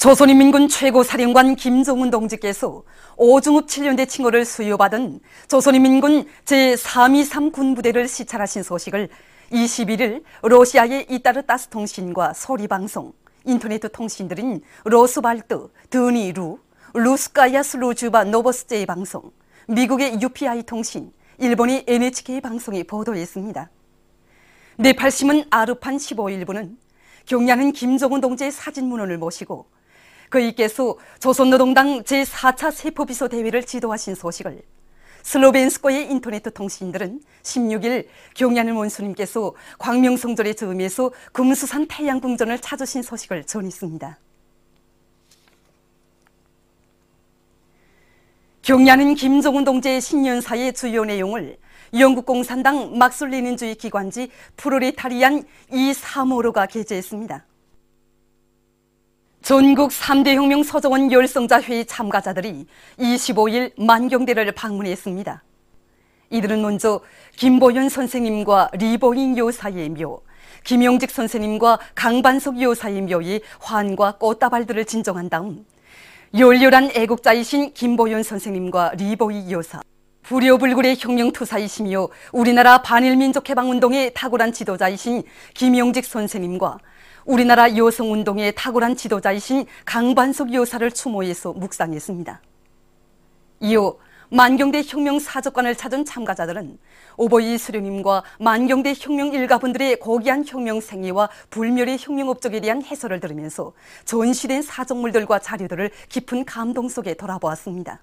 조선인민군 최고사령관 김정은 동지께서 오중읍 7년대 칭호를 수여받은 조선인민군 제323 군부대를 시찰하신 소식을 21일 러시아의 이따르따스 통신과 소리방송, 인터넷 통신들인 로스발트, 드니루, 루스카야 슬루주바 노보스제이 방송, 미국의 UPI 통신, 일본의 NHK 방송이 보도했습니다. 네팔신문 아르판 15일부는 경야는 김정은 동지의 사진문헌을 모시고 그이께서 조선노동당 제4차 세포비서 대회를 지도하신 소식을, 슬로벤스코의 인터넷 통신들은 16일 경야는 원수님께서 광명성절의 즈음에서 금수산 태양궁전을 찾으신 소식을 전했습니다. 경야는 김정은 동지의 신년사의 주요 내용을 영국 공산당 막슬레닌주의 기관지 프로레타리안 이355가 게재했습니다. 전국 3대 혁명 서정원 열성자 회의 참가자들이 25일 만경대를 방문했습니다. 이들은 먼저 김보현 선생님과 리보잉 요사의 묘, 김용직 선생님과 강반석 요사의 묘에 환과 꽃다발들을 진정한 다음 열렬한 애국자이신 김보현 선생님과 리보잉 요사, 불효불굴의 혁명투사이시며 우리나라 반일민족해방운동의 탁월한 지도자이신 김용직 선생님과 우리나라 여성운동의 탁월한 지도자이신 강반석 여사를 추모해서 묵상했습니다. 이후 만경대 혁명사적관을 찾은 참가자들은 오보이 수령님과 만경대 혁명 일가분들의 고귀한 혁명 생애와 불멸의 혁명 업적에 대한 해설을 들으면서 전시된 사적물들과 자료들을 깊은 감동 속에 돌아보았습니다.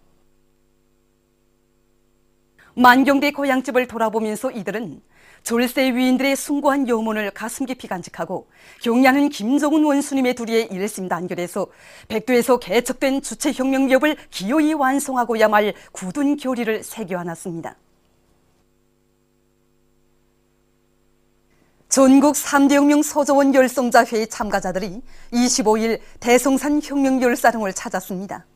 만경대 고향집을 돌아보면서 이들은 졸세 위인들의 숭고한 염원을 가슴 깊이 간직하고 경야는 김정은 원수님의 두리에 일심단결해서 백두에서 개척된 주체혁명기업을 기어이 완성하고야말 굳은 교리를 새겨안았습니다. 전국 3대 혁명 서정원 열성자 회의 참가자들이 25일 대성산 혁명열사릉을 찾았습니다.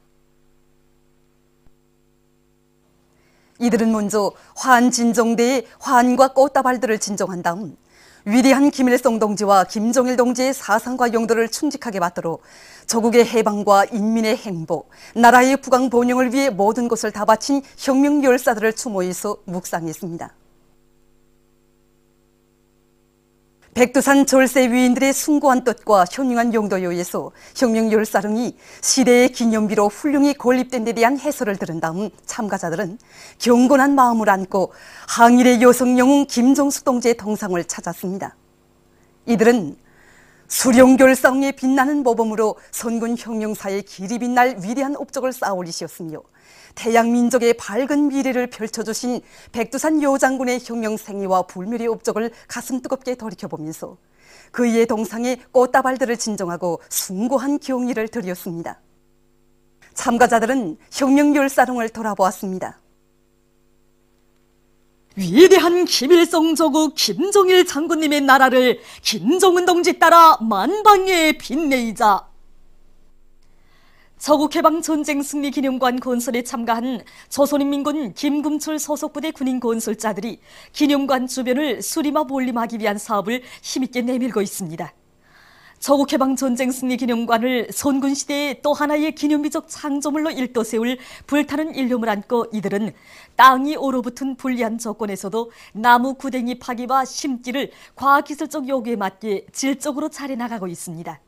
이들은 먼저 환진정대의 환과 꽃다발들을 진정한 다음 위대한 김일성 동지와 김정일 동지의 사상과 용도를 충직하게 받들어 조국의 해방과 인민의 행복, 나라의 부강 번영을 위해 모든 것을 다 바친 혁명 열사들을 추모해서 묵상했습니다. 백두산 졸세 위인들의 숭고한 뜻과 현명한 용도에 의해서 혁명 열사릉이 시대의 기념비로 훌륭히 건립된 데 대한 해설을 들은 다음 참가자들은 경건한 마음을 안고 항일의 여성 영웅 김정숙 동지의 동상을 찾았습니다. 이들은 수령결사흥에 빛나는 모범으로 선군 혁명사의 길이 빛날 위대한 업적을 쌓아올리셨으며 태양민족의 밝은 미래를 펼쳐주신 백두산 여장군의 혁명 생애와 불멸의 업적을 가슴 뜨겁게 돌이켜보면서 그의 동상에 꽃다발들을 진정하고 숭고한 경의를 드렸습니다. 참가자들은 혁명열사릉을 돌아보았습니다. 위대한 김일성 조국 김정일 장군님의 나라를 김정은 동지 따라 만방에 빛내이자. 저국해방 전쟁 승리 기념관 건설에 참가한 조선인민군 김금철 소속부대 군인 건설자들이 기념관 주변을 수리마 몰림하기 위한 사업을 힘있게 내밀고 있습니다. 저국해방 전쟁 승리 기념관을 선군시대의 또 하나의 기념비적 창조물로 일떠세울 불타는 일념을 안고 이들은 땅이 얼어붙은 불리한 조건에서도 나무 구덩이 파기와 심기를 과학기술적 요구에 맞게 질적으로 잘해나가고 있습니다.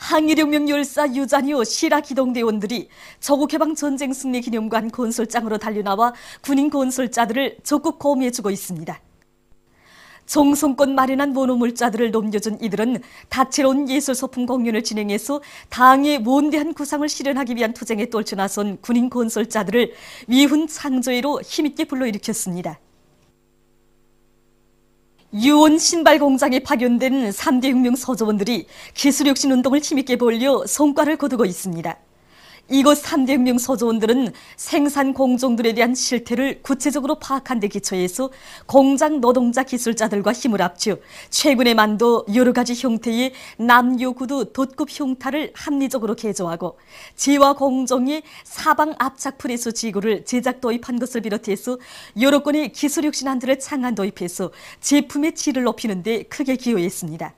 항일혁명 열사 유자니오 시라 기동대원들이 저국해방 전쟁 승리 기념관 건설장으로 달려나와 군인 건설자들을 적극 고미해주고 있습니다. 정성껏 마련한 원호물자들을 넘겨준 이들은 다채로운 예술소품 공연을 진행해서 당의 원대한 구상을 실현하기 위한 투쟁에 떨쳐나선 군인 건설자들을 위훈 창조회로 힘있게 불러일으켰습니다. 유원 신발 공장에 파견된 3대 혁명 서조원들이 기술혁신 운동을 힘있게 벌려 성과를 거두고 있습니다. 이곳 3대 혁명 서조원들은 생산 공정들에 대한 실태를 구체적으로 파악한 데 기초해서 공장 노동자 기술자들과 힘을 합쳐 최근에 만도 여러 가지 형태의 남요구두 돛급 형태를 합리적으로 개조하고 재화 공정의 사방 압착 프레스 지구를 제작 도입한 것을 비롯해서 여러 건의 기술혁신안들을 창안 도입해서 제품의 질을 높이는 데 크게 기여했습니다.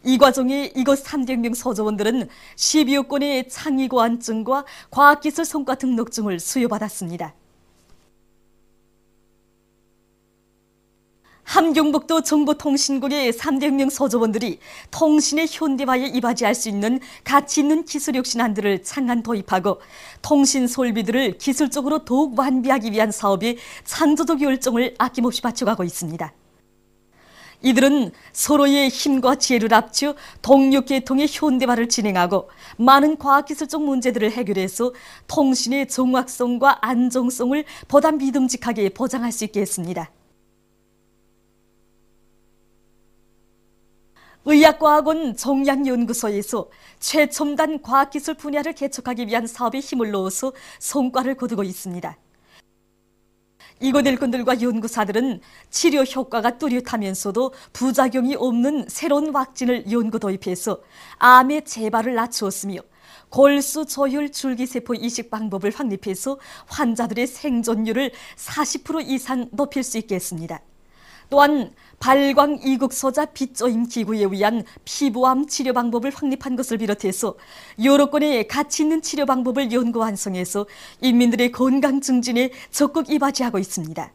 이 과정에 이곳 300명 서조원들은 12여 건의 창의고안증과 과학기술 성과 등록증을 수여받았습니다. 함경북도 정보통신국의 300명 서조원들이 통신의 현대화에 이바지할 수 있는 가치 있는 기술 혁신안들을 창안 도입하고 통신 설비들을 기술적으로 더욱 완비하기 위한 사업에 창조적 열정을 아낌없이 바쳐가고 있습니다. 이들은 서로의 힘과 지혜를 합쳐 동력계통의 현대화를 진행하고 많은 과학기술적 문제들을 해결해서 통신의 정확성과 안정성을 보다 믿음직하게 보장할 수 있게 했습니다. 의학과학원 정양연구소에서 최첨단 과학기술 분야를 개척하기 위한 사업에 힘을 넣어서 성과를 거두고 있습니다. 이곳 일꾼들과 연구사들은 치료 효과가 뚜렷하면서도 부작용이 없는 새로운 왁진을 연구 도입해서 암의 재발을 낮추었으며 골수 조혈 줄기세포 이식 방법을 확립해서 환자들의 생존율을 40% 이상 높일 수 있게 했습니다. 또한 발광 이국소자 빛조임 기구에 의한 피부암 치료 방법을 확립한 것을 비롯해서 여러 건의 가치 있는 치료 방법을 연구 완성해서 인민들의 건강 증진에 적극 이바지하고 있습니다.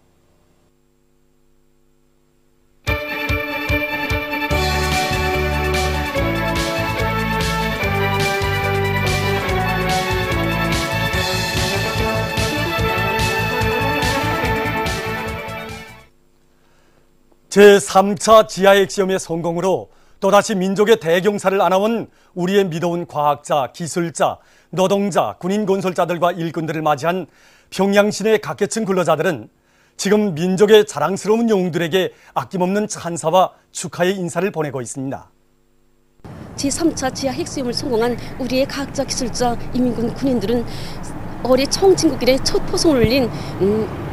제3차 지하핵시험의 성공으로 또다시 민족의 대경사를 안아온 우리의 믿어온 과학자, 기술자, 노동자, 군인 건설자들과 일꾼들을 맞이한 평양시내 각계층 근로자들은 지금 민족의 자랑스러운 영웅들에게 아낌없는 찬사와 축하의 인사를 보내고 있습니다. 제3차 지하핵시험을 성공한 우리의 과학자, 기술자, 인민군 군인들은 올해 청진국길에 첫 포성을 올린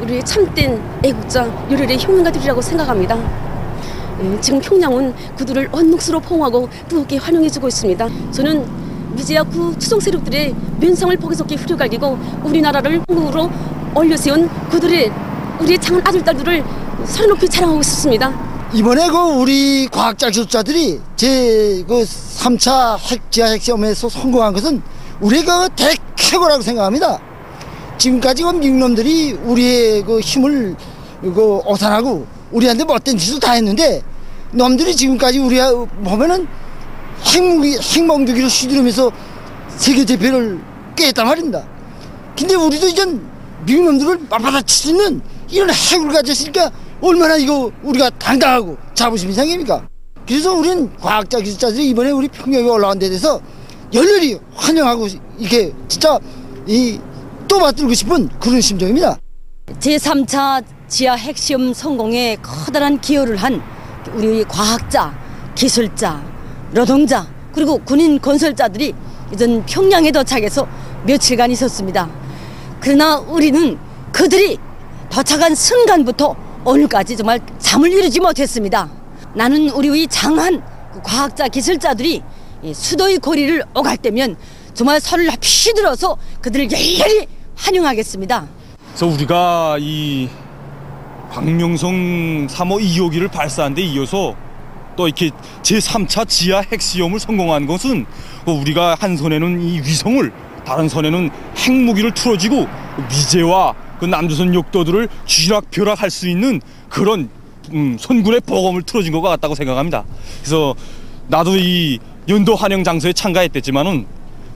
우리의 참된 애국자, 요렬의 혁명가들이라고 생각합니다. 지금 평양은 그들을 온몫으로 포옹하고 뜨겁게 환영해주고 있습니다. 저는 미제야 구 추종 세력들의 면상을 보기속히 후려갈기고 우리나라를 한국으로 올려세운 우리의 장한 아들딸들을 소리 높이 자랑하고 싶습니다. 이번에 우리 과학자 기술자들이 제3차 지하핵시험에서 성공한 것은 우리가 대쾌거라고 생각합니다. 지금까지 미국놈들이 우리의 힘을 오산하고 우리한테 못된 짓을 다 했는데 놈들이 지금까지 우리 보면은 핵몽두기를 휘두르면서 세계 대표를 깼단 말입니다. 근데 우리도 이젠 미국놈들을 맞받아칠 수 있는 이런 핵을 가졌으니까 얼마나 우리가 당당하고 자부심이 생깁니까? 그래서 우리는 과학자 기술자들이 이번에 우리 평양에 올라온 데 대해서 열렬히 환영하고 이렇게 진짜 또 받들고 싶은 그런 심정입니다. 제3차 지하 핵시험 성공에 커다란 기여를 한 우리 과학자, 기술자, 노동자 그리고 군인 건설자들이 이전 평양에 도착해서 며칠간 있었습니다. 그러나 우리는 그들이 도착한 순간부터 오늘까지 정말 잠을 이루지 못했습니다. 나는 우리의 장한 과학자, 기술자들이 수도의 거리를 오갈 때면 정말 손을 높이 들어서 그들을 열렬히 환영하겠습니다. 그래서 우리가 이 박명성 3호 2호기를 발사한 데 이어서 또 이렇게 제3차 지하 핵시험을 성공한 것은 우리가 한 손에는 이 위성을 다른 손에는 핵무기를 틀어쥐고 미제와 그 남조선 역도들을 쥐락펴락할 수 있는 그런 선군의 보검을 틀어준 것 같다고 생각합니다. 그래서 나도 이 연도 환영 장소에 참가했댔지만은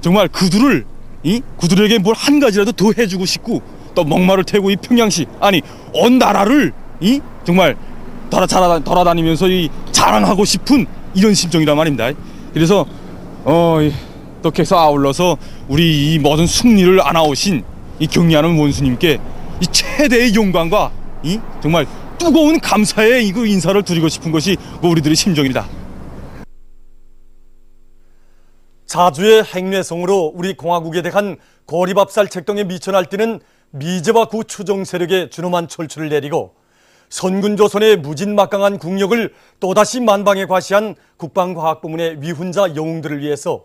정말 그들에게 뭘 한 가지라도 더 해주고 싶고 또 목마를 태우고 이 평양시 아니 온 나라를 정말 돌아다니면서 자랑하고 싶은 이런 심정이란 말입니다. 그래서 또 계속 아울러서 우리 이 모든 승리를 안아오신 이 경리하는 원수님께 이 최대의 영광과 정말 뜨거운 감사의 인사를 드리고 싶은 것이 우리들의 심정입니다. 자주의 행례성으로 우리 공화국에 대한 고리밥살 책동에 미쳐 날뛰는 미제와 구 추종 세력의 준엄한 철출을 내리고 선군조선의 무진막강한 국력을 또다시 만방에 과시한 국방과학부문의 위훈자 영웅들을 위해서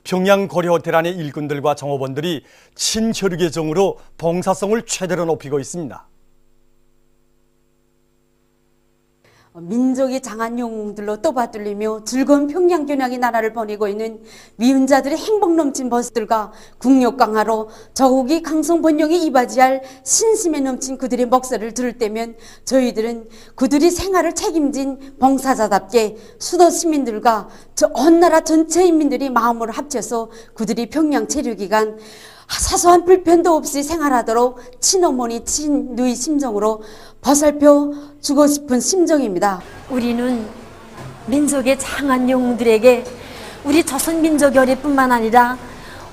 평양 고려호텔 안의 일꾼들과 정호원들이 친혈육의 정으로 봉사성을 최대로 높이고 있습니다. 민족이 장한 영웅들로 떠받들리며 즐거운 평양균향의 나라를 보내고 있는 위훈자들의 행복 넘친 버스들과 국력 강화로 저국이 강성 번영에 이바지할 신심에 넘친 그들의 목소리를 들을 때면 저희들은 그들이 생활을 책임진 봉사자답게 수도 시민들과 온 나라 전체 인민들이 마음을 합쳐서 그들이 평양 체류기간 사소한 불편도 없이 생활하도록 친어머니 친누이 심정으로 보살펴 주고 싶은 심정입니다. 우리는 민족의 장한 영웅들에게 우리 조선민족열애뿐만 아니라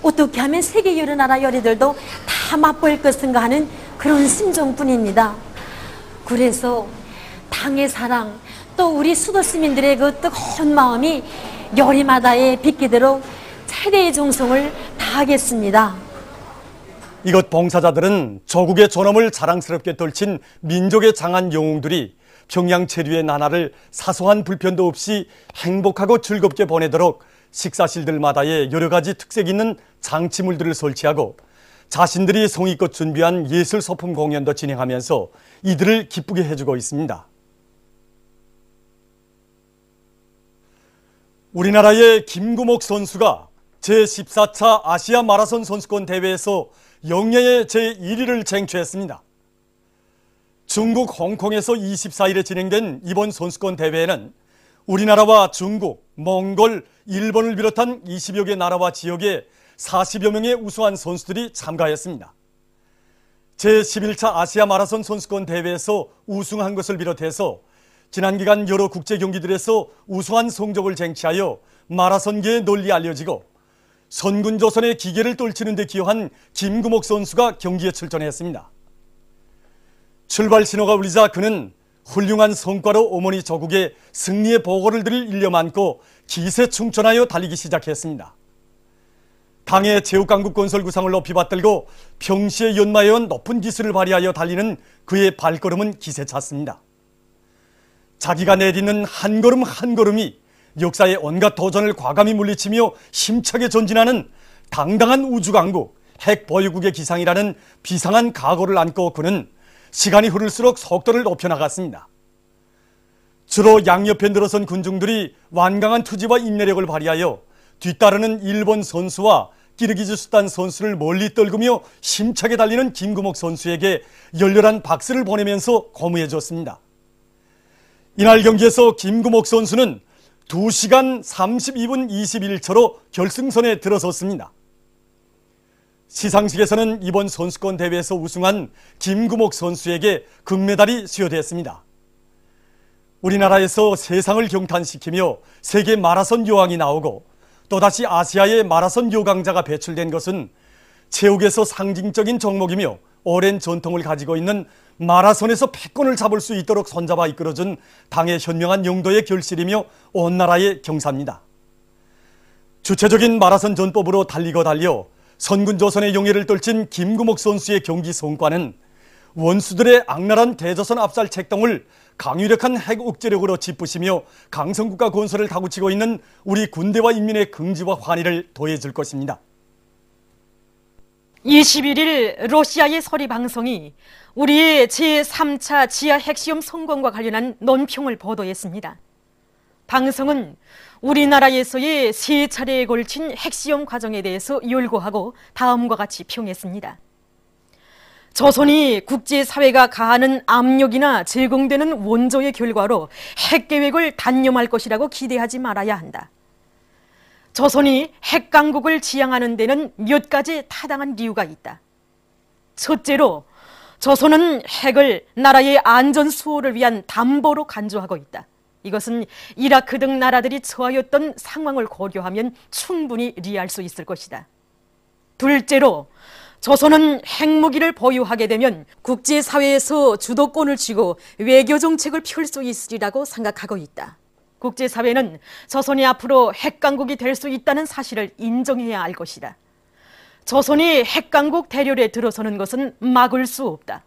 어떻게 하면 세계 여러 나라 열애들도 다 맛볼 것인가 하는 그런 심정뿐입니다. 그래서 당의 사랑 또 우리 수도 시민들의 그 뜨거운 마음이 열애마다에 빗기도록 최대의 정성을 다하겠습니다. 이것 봉사자들은 조국의 존엄을 자랑스럽게 떨친 민족의 장한 영웅들이 평양 체류의 나날을 사소한 불편도 없이 행복하고 즐겁게 보내도록 식사실들마다의 여러 가지 특색 있는 장치물들을 설치하고 자신들이 성의껏 준비한 예술 소품 공연도 진행하면서 이들을 기쁘게 해주고 있습니다. 우리나라의 김구목 선수가 제14차 아시아 마라손 선수권 대회에서 영예의 제1위를 쟁취했습니다. 중국 홍콩에서 24일에 진행된 이번 선수권 대회에는 우리나라와 중국, 몽골, 일본을 비롯한 20여 개 나라와 지역의 40여 명의 우수한 선수들이 참가했습니다. 제11차 아시아 마라손 선수권 대회에서 우승한 것을 비롯해서 지난 기간 여러 국제 경기들에서 우수한 성적을 쟁취하여 마라손계에 널리 알려지고 선군조선의 기계를 떨치는 데 기여한 김구목 선수가 경기에 출전했습니다. 출발 신호가 울리자 그는 훌륭한 성과로 어머니 조국에 승리의 보고를 드릴 일념 안고 기세충천하여 달리기 시작했습니다. 당의 제국강국 건설 구상을 높이 받들고 평시에 연마해온 높은 기술을 발휘하여 달리는 그의 발걸음은 기세찼습니다. 자기가 내딛는 한 걸음 한 걸음이 역사의 온갖 도전을 과감히 물리치며 힘차게 전진하는 당당한 우주강국, 핵보유국의 기상이라는 비상한 각오를 안고 그는 시간이 흐를수록 속도를 높여나갔습니다. 주로 양옆에 늘어선 군중들이 완강한 투지와 인내력을 발휘하여 뒤따르는 일본 선수와 기르기즈스탄 선수를 멀리 떨구며 힘차게 달리는 김구목 선수에게 열렬한 박수를 보내면서 고무해 줬습니다. 이날 경기에서 김구목 선수는 2시간 32분 21초로 결승선에 들어섰습니다. 시상식에서는 이번 선수권 대회에서 우승한 김구목 선수에게 금메달이 수여됐습니다. 우리나라에서 세상을 경탄시키며 세계 마라손 여왕이 나오고 또다시 아시아의 마라손 요강자가 배출된 것은 체육에서 상징적인 종목이며 오랜 전통을 가지고 있는 마라손에서 패권을 잡을 수 있도록 손잡아 이끌어준 당의 현명한 영도의 결실이며 온 나라의 경사입니다. 주체적인 마라손 전법으로 달리고 달려 선군조선의 영예를 떨친 김구목 선수의 경기 성과는 원수들의 악랄한 대조선 압살 책동을 강유력한 핵 억제력으로 짚부시며 강성국가 건설을 다구치고 있는 우리 군대와 인민의 긍지와 환희를 더해줄 것입니다. 21일 러시아의 서리 방송이 우리의 제3차 지하 핵시험 성공과 관련한 논평을 보도했습니다. 방송은 우리나라에서의 3차례에 걸친 핵시험 과정에 대해서 열거하고 다음과 같이 평했습니다. 조선이 국제사회가 가하는 압력이나 제공되는 원조의 결과로 핵계획을 단념할 것이라고 기대하지 말아야 한다. 조선이 핵강국을 지향하는 데는 몇 가지 타당한 이유가 있다. 첫째로 조선은 핵을 나라의 안전 수호를 위한 담보로 간주하고 있다. 이것은 이라크 등 나라들이 처하였던 상황을 고려하면 충분히 이해할 수 있을 것이다. 둘째로 조선은 핵무기를 보유하게 되면 국제사회에서 주도권을 쥐고 외교정책을 펼 수 있으리라고 생각하고 있다. 국제사회는 조선이 앞으로 핵강국이 될 수 있다는 사실을 인정해야 할 것이다. 조선이 핵강국 대열에 들어서는 것은 막을 수 없다.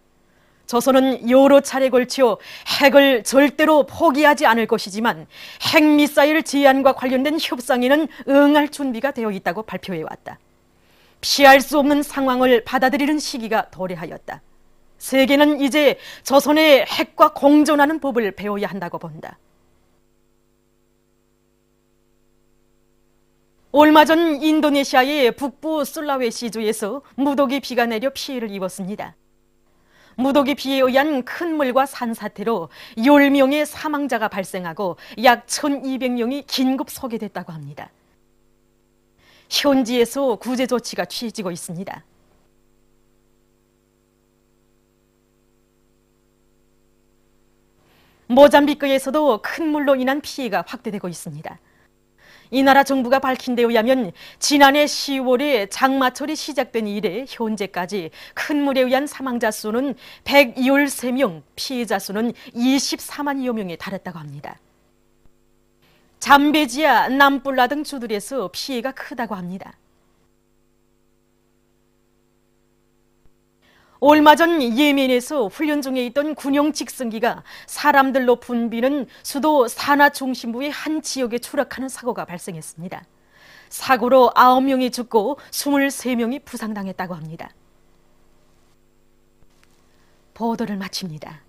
조선은 여러 차례 걸쳐 핵을 절대로 포기하지 않을 것이지만 핵미사일 제한과 관련된 협상에는 응할 준비가 되어 있다고 발표해왔다. 피할 수 없는 상황을 받아들이는 시기가 도래하였다. 세계는 이제 조선의 핵과 공존하는 법을 배워야 한다고 본다. 얼마 전 인도네시아의 북부 술라웨시주에서 무더기 비가 내려 피해를 입었습니다. 무더기 비에 의한 큰 물과 산사태로 10명의 사망자가 발생하고 약 1200명이 긴급 소개됐다고 합니다. 현지에서 구제 조치가 취해지고 있습니다. 모잠비크에서도 큰 물로 인한 피해가 확대되고 있습니다. 이 나라 정부가 밝힌 데 의하면 지난해 10월에 장마철이 시작된 이래 현재까지 큰 물에 의한 사망자 수는 113명, 피해자 수는 24만여 명에 달했다고 합니다. 잠베지아, 남불라 등 주들에서 피해가 크다고 합니다. 얼마 전 예멘에서 훈련 중에 있던 군용 직승기가 사람들로 붐비는 수도 사나 중심부의 한 지역에 추락하는 사고가 발생했습니다. 사고로 9명이 죽고 23명이 부상당했다고 합니다. 보도를 마칩니다.